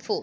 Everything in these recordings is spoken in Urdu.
4।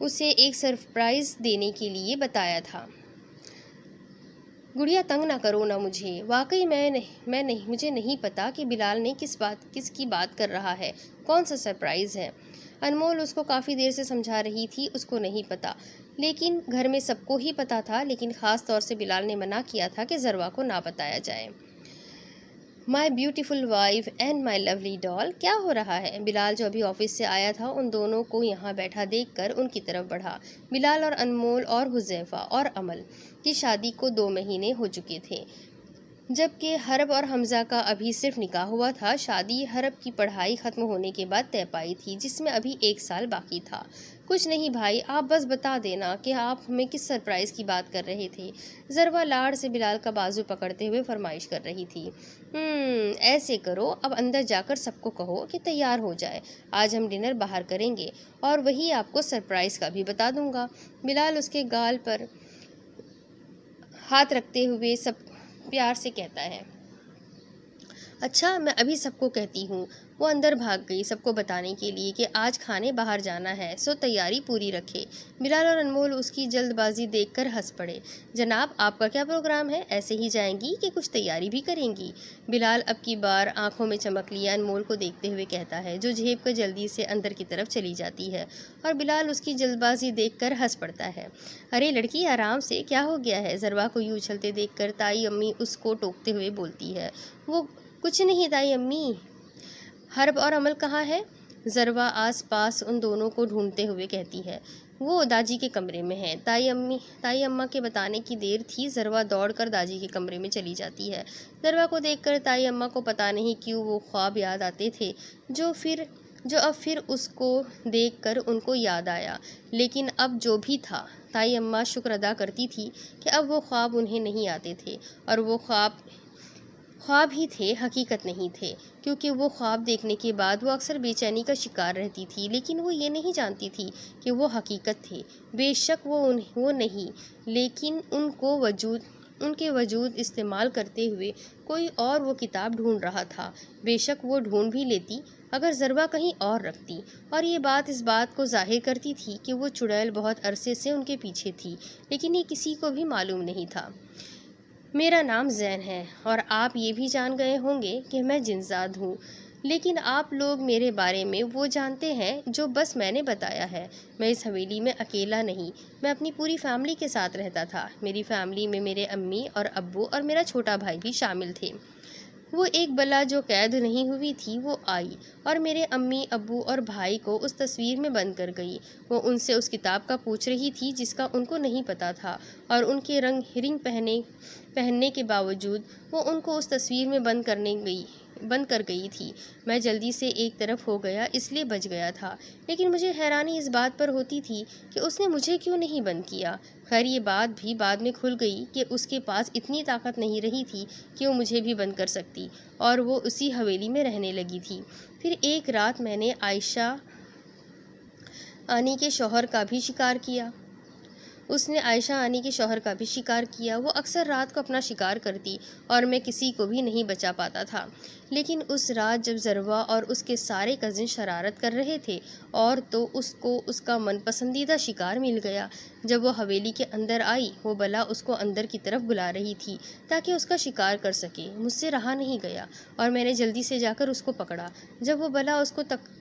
اسے ایک سرپرائز دینے کے لیے بتایا تھا۔ گڑیا تنگ نہ کرو نا مجھے، واقعی مجھے نہیں پتا کہ بلال نے کس کی بات کر رہا ہے، کون سا سرپرائز ہے۔ انمول اس کو کافی دیر سے سمجھا رہی تھی، اس کو نہیں پتا، لیکن گھر میں سب کو ہی پتا تھا، لیکن خاص طور سے بلال نے منع کیا تھا کہ ضروا کو نہ بتایا جائے۔ My beautiful wife and my lovely doll, کیا ہو رہا ہے؟ بلال جو ابھی آفس سے آیا تھا ان دونوں کو یہاں بیٹھا دیکھ کر ان کی طرف بڑھا۔ بلال اور انمول اور حذیفہ اور امل کی شادی کو 2 مہینے ہو چکے تھے، جبکہ حرب اور حمزہ کا ابھی صرف نکاح ہوا تھا۔ شادی حرب کی پڑھائی ختم ہونے کے بعد طے پائی تھی، جس میں ابھی 1 سال باقی تھا۔ کچھ نہیں بھائی، آپ بس بتا دینا کہ آپ ہمیں کس سرپرائز کی بات کر رہے تھے، ضروا لاڑ سے بلال کا بازو پکڑتے ہوئے فرمائش کر رہی تھی۔ ایسے کرو، اب اندر جا کر سب کو کہو کہ تیار ہو جائے، آج ہم ڈنر باہر کریں گے، اور وہی آپ کو سرپرائز کا بھی بتا دوں گا۔ بلال اس کے گال پر ہاتھ رکھتے ہوئے سب پیار سے کہتا ہے۔ اچھا، میں ابھی سب کو کہتی ہوں۔ وہ اندر بھاگ گئی سب کو بتانے کے لیے کہ آج کھانے باہر جانا ہے، سو تیاری پوری رکھے۔ بلال اور انمول اس کی جلد بازی دیکھ کر ہنس پڑے۔ جناب، آپ کا کیا پروگرام ہے؟ ایسے ہی جائیں گی کہ کچھ تیاری بھی کریں گی؟ بلال اب کی بار آنکھوں میں چمک لیا انمول کو دیکھتے ہوئے کہتا ہے، جو جھیپ کر جلدی سے اندر کی طرف چلی جاتی ہے، اور بلال اس کی جلد بازی دیکھ کر ہنس پڑتا ہے۔ ارے لڑکی، آرام سے، کیا ہو گیا ہے؟ ضروا کو یوں اچھلتے دیکھ کر تائی امی اس کو ٹوکتے ہوئے بولتی ہے۔ وہ کچھ نہیں تائی امی۔ حرب اور عمل کہاں ہے؟ ضروا آس پاس ان دونوں کو ڈھونڈتے ہوئے کہتی ہے۔ وہ داجی کے کمرے میں ہیں۔ تائی اماں کے بتانے کی دیر تھی، ضروا دوڑ کر داجی کے کمرے میں چلی جاتی ہے۔ ضروا کو دیکھ کر تائی اماں کو پتا نہیں کیوں وہ خواب یاد آتے تھے، جو اب پھر اس کو دیکھ کر ان کو یاد آیا، لیکن اب جو بھی تھا، تائی اماں شکر ادا کرتی تھی کہ اب وہ خواب انہیں نہیں آتے تھے، اور وہ خواب ہی تھے، حقیقت نہیں تھے، کیونکہ وہ خواب دیکھنے کے بعد وہ اکثر بے چینی کا شکار رہتی تھی، لیکن وہ یہ نہیں جانتی تھی کہ وہ حقیقت تھے۔ بے شک وہ نہیں، لیکن ان کے وجود استعمال کرتے ہوئے کوئی اور وہ کتاب ڈھونڈ رہا تھا۔ بے شک وہ ڈھونڈ بھی لیتی اگر ضروا کہیں اور رکھتی، اور یہ بات اس بات کو ظاہر کرتی تھی کہ وہ چڑیل بہت عرصے سے ان کے پیچھے تھی، لیکن یہ کسی کو بھی معلوم نہیں تھا۔ میرا نام زین ہے، اور آپ یہ بھی جان گئے ہوں گے کہ میں جنزاد ہوں، لیکن آپ لوگ میرے بارے میں وہ جانتے ہیں جو بس میں نے بتایا ہے۔ میں اس حویلی میں اکیلا نہیں، میں اپنی پوری فیملی کے ساتھ رہتا تھا۔ میری فیملی میں میرے امی اور ابو اور میرا چھوٹا بھائی بھی شامل تھے۔ وہ ایک بلا جو قید نہیں ہوئی تھی وہ آئی، اور میرے امی ابو اور بھائی کو اس تصویر میں بند کر گئی۔ وہ ان سے اس کتاب کا پوچھ رہی تھی جس کا ان کو نہیں پتا تھا، اور ان کے رنگ پہننے کے باوجود وہ ان کو اس تصویر میں بند کر گئی تھی۔ میں جلدی سے ایک طرف ہو گیا، اس لیے بچ گیا تھا، لیکن مجھے حیرانی اس بات پر ہوتی تھی کہ اس نے مجھے کیوں نہیں بند کیا۔ خیر یہ بات بھی بعد میں کھل گئی کہ اس کے پاس اتنی طاقت نہیں رہی تھی کہ وہ مجھے بھی بند کر سکتی، اور وہ اسی حویلی میں رہنے لگی تھی۔ پھر ایک رات میں نے عائشہ آنی کے شوہر کا بھی شکار کیا۔ اس نے عائشہ آنی کے شوہر کا بھی شکار کیا۔ وہ اکثر رات کو اپنا شکار کرتی، اور میں کسی کو بھی نہیں بچا پاتا تھا، لیکن اس رات جب ضروا اور اس کے سارے کزن شرارت کر رہے تھے، اور تو اس کو اس کا من پسندیدہ شکار مل گیا۔ جب وہ حویلی کے اندر آئی، وہ بلا اس کو اندر کی طرف بلا رہی تھی تاکہ اس کا شکار کر سکے۔ مجھ سے رہا نہیں گیا، اور میں نے جلدی سے جا کر اس کو پکڑا۔ جب وہ بلا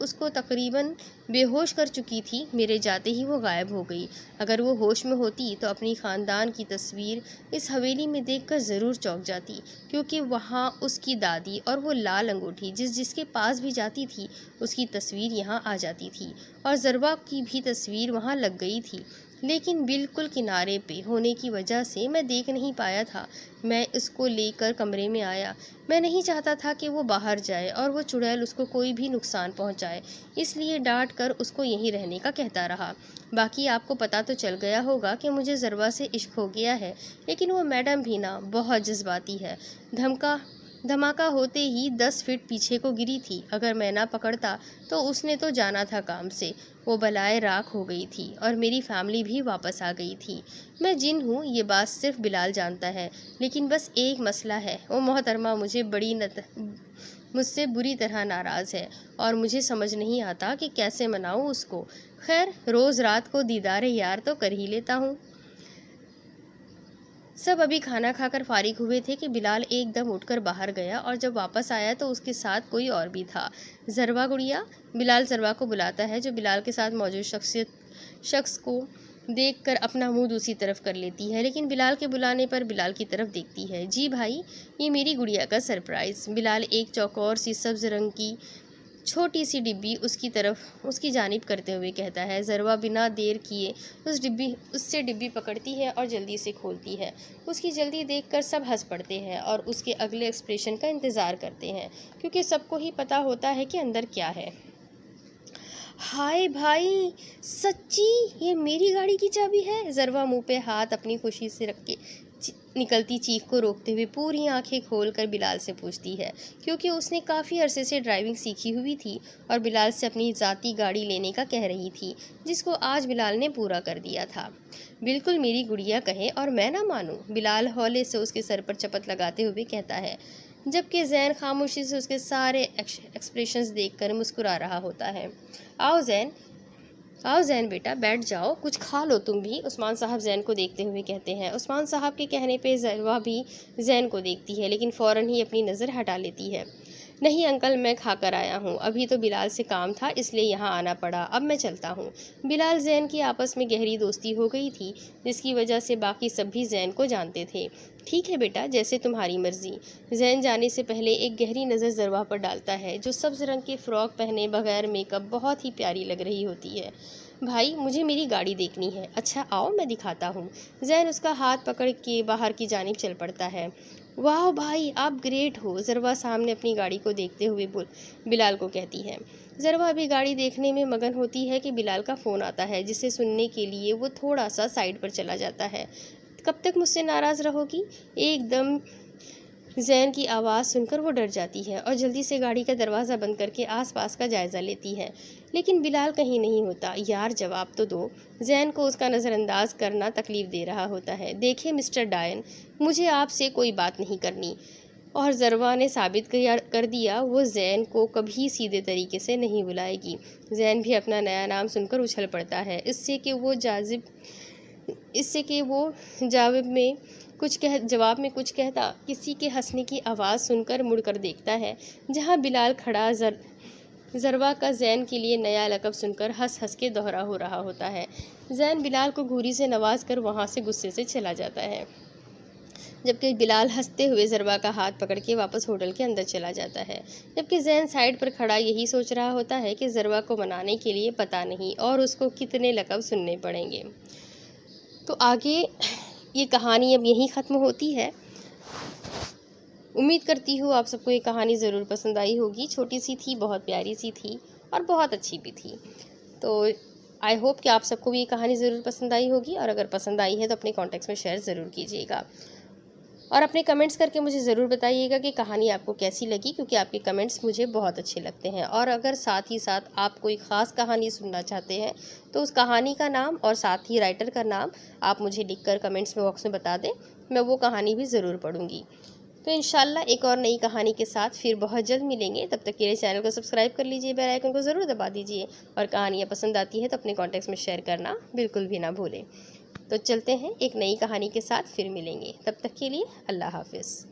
اس کو تقریباً بے ہوش کر چکی تھی، میرے جاتے ہی وہ غائب ہو گئی۔ اگر وہ ہوش میں ہوتی تو اپنی خاندان کی تصویر اس حویلی میں دیکھ کر ضرور چونک جاتی، کیونکہ وہاں اس کی دادی اور وہ لال انگوٹھی جس کے پاس بھی جاتی تھی، اس کی تصویر یہاں آ جاتی تھی، اور ضروا کی بھی تصویر وہاں لگ گئی تھی، لیکن بالکل کنارے پہ ہونے کی وجہ سے میں دیکھ نہیں پایا تھا۔ میں اس کو لے کر کمرے میں آیا۔ میں نہیں چاہتا تھا کہ وہ باہر جائے اور وہ چڑیل اس کو کوئی بھی نقصان پہنچائے، اس لیے ڈانٹ کر اس کو یہیں رہنے کا کہتا رہا۔ باقی آپ کو پتہ تو چل گیا ہوگا کہ مجھے ضروا سے عشق ہو گیا ہے، لیکن وہ میڈم بھی نا بہت جذباتی ہے۔ دھماکہ ہوتے ہی 10 فٹ پیچھے کو گری تھی۔ اگر میں نہ پکڑتا تو اس نے تو جانا تھا کام سے۔ وہ بلائے راکھ ہو گئی تھی، اور میری فیملی بھی واپس آ گئی تھی۔ میں جن ہوں یہ بات صرف بلال جانتا ہے، لیکن بس ایک مسئلہ ہے، وہ محترمہ مجھے مجھ سے بری طرح ناراض ہے اور مجھے سمجھ نہیں آتا کہ کیسے مناؤں اس کو۔ خیر، روز رات کو دیدار یار تو کر ہی لیتا ہوں۔ سب ابھی کھانا کھا کر فارغ ہوئے تھے کہ بلال ایک دم اٹھ کر باہر گیا اور جب واپس آیا تو اس کے ساتھ کوئی اور بھی تھا۔ ضروا گڑیا، بلال ضروا کو بلاتا ہے جو بلال کے ساتھ موجود شخص کو دیکھ کر اپنا منہ دوسری طرف کر لیتی ہے، لیکن بلال کے بلانے پر بلال کی طرف دیکھتی ہے۔ جی بھائی، یہ میری گڑیا کا سرپرائز۔ بلال ایک چوکور سی سبز رنگ کی چھوٹی سی ڈبی اس کی جانب کرتے ہوئے کہتا ہے۔ ضروا بنا دیر کیے اس سے ڈبی پکڑتی ہے اور جلدی سے کھولتی ہے۔ اس کی جلدی دیکھ کر سب ہنس پڑتے ہیں اور اس کے اگلے ایکسپریشن کا انتظار کرتے ہیں، کیونکہ سب کو ہی پتہ ہوتا ہے کہ اندر کیا ہے۔ ہائے بھائی، سچی یہ میری گاڑی کی چابی ہے؟ ضروا منہ پہ ہاتھ اپنی خوشی سے رکھ کے نکلتی چیخ کو روکتے ہوئے پوری آنکھیں کھول کر بلال سے پوچھتی ہے، کیونکہ اس نے کافی عرصے سے ڈرائیونگ سیکھی ہوئی تھی اور بلال سے اپنی ذاتی گاڑی لینے کا کہہ رہی تھی، جس کو آج بلال نے پورا کر دیا تھا۔ بالکل میری گڑیا کہے اور میں نہ مانوں، بلال ہولے سے اس کے سر پر چپت لگاتے ہوئے کہتا ہے، جبکہ زین خاموشی سے اس کے سارے ایکسپریشنز دیکھ کر مسکرا رہا ہوتا ہے۔ آؤ زین بیٹا، بیٹھ جاؤ، کچھ کھا لو تم بھی، عثمان صاحب زین کو دیکھتے ہوئے کہتے ہیں۔ عثمان صاحب کے کہنے پہ ضروا بھی زین کو دیکھتی ہے، لیکن فوراً ہی اپنی نظر ہٹا لیتی ہے۔ نہیں انکل، میں کھا کر آیا ہوں، ابھی تو بلال سے کام تھا اس لیے یہاں آنا پڑا، اب میں چلتا ہوں۔ بلال زین کی آپس میں گہری دوستی ہو گئی تھی، جس کی وجہ سے باقی سب بھی زین کو جانتے تھے۔ ٹھیک ہے بیٹا، جیسے تمہاری مرضی۔ زین جانے سے پہلے ایک گہری نظر ضروا پر ڈالتا ہے، جو سبز رنگ کے فراک پہنے بغیر میک اپ بہت ہی پیاری لگ رہی ہوتی ہے۔ بھائی، مجھے میری گاڑی دیکھنی ہے۔ اچھا آؤ میں دکھاتا ہوں۔ زین اس کا ہاتھ پکڑ کے باہر کی جانب چل پڑتا ہے۔ واہ بھائی، آپ گریٹ ہو، ضروا سامنے اپنی گاڑی کو دیکھتے ہوئے بلال کو کہتی ہے۔ ضروا ابھی گاڑی دیکھنے میں مگن ہوتی ہے کہ بلال کا فون آتا ہے، جسے سننے کے لیے وہ تھوڑا سا سائڈ پر چلا جاتا ہے۔ کب تک مجھ سے ناراض رہو گی؟ ایک دم زین کی آواز سن کر وہ ڈر جاتی ہے اور جلدی سے گاڑی کا دروازہ بند کر کے آس پاس کا جائزہ لیتی ہے، لیکن بلال کہیں نہیں ہوتا۔ یار جواب تو دو۔ زین کو اس کا نظر انداز کرنا تکلیف دے رہا ہوتا ہے۔ دیکھیں مسٹر ڈائن، مجھے آپ سے کوئی بات نہیں کرنی، اور ضروا نے ثابت کر دیا وہ زین کو کبھی سیدھے طریقے سے نہیں بلائے گی۔ زین بھی اپنا نیا نام سن کر اچھل پڑتا ہے، اس سے کہ وہ جواب میں کچھ کہتا، کسی کے ہنسنے کی آواز سن کر مڑ کر دیکھتا ہے، جہاں بلال کھڑا ضروا کا زین کے لیے نیا لقب سن کر ہنس کے دوہرا ہو رہا ہوتا ہے۔ زین بلال کو گھوری سے نواز کر وہاں سے غصے سے چلا جاتا ہے، جبکہ بلال ہنستے ہوئے ضروا کا ہاتھ پکڑ کے واپس ہوٹل کے اندر چلا جاتا ہے، جبکہ زین سائڈ پر کھڑا یہی سوچ رہا ہوتا ہے کہ ضروا کو منانے کے لیے پتہ نہیں اور اس کو کتنے لقب سننے پڑیں گے۔ تو آگے یہ کہانی اب یہیں ختم ہوتی ہے۔ امید کرتی ہوں آپ سب کو یہ کہانی ضرور پسند آئی ہوگی۔ چھوٹی سی تھی، بہت پیاری سی تھی اور بہت اچھی بھی تھی، تو آئی ہوپ کہ آپ سب کو بھی یہ کہانی ضرور پسند آئی ہوگی، اور اگر پسند آئی ہے تو اپنے کانٹیکٹس میں شیئر ضرور کیجیے گا، اور اپنے کمنٹس کر کے مجھے ضرور بتائیے گا کہ کہانی آپ کو کیسی لگی، کیونکہ آپ کے کمنٹس مجھے بہت اچھے لگتے ہیں۔ اور اگر ساتھ ہی ساتھ آپ کوئی خاص کہانی سننا چاہتے ہیں تو اس کہانی کا نام اور ساتھ ہی رائٹر کا نام آپ مجھے لکھ کر کمنٹس باکس میں بتا دیں، میں وہ کہانی بھی ضرور پڑھوں گی۔ تو انشاءاللہ ایک اور نئی کہانی کے ساتھ پھر بہت جلد ملیں گے، تب تک کے لیے چینل کو سبسکرائب کر لیجئے، بیل آئیکن کو ضرور دبا دیجئے، اور کہانیاں پسند آتی ہیں تو اپنے کانٹیکٹس میں شیئر کرنا بالکل بھی نہ بھولیں۔ تو چلتے ہیں، ایک نئی کہانی کے ساتھ پھر ملیں گے، تب تک کے لیے اللہ حافظ۔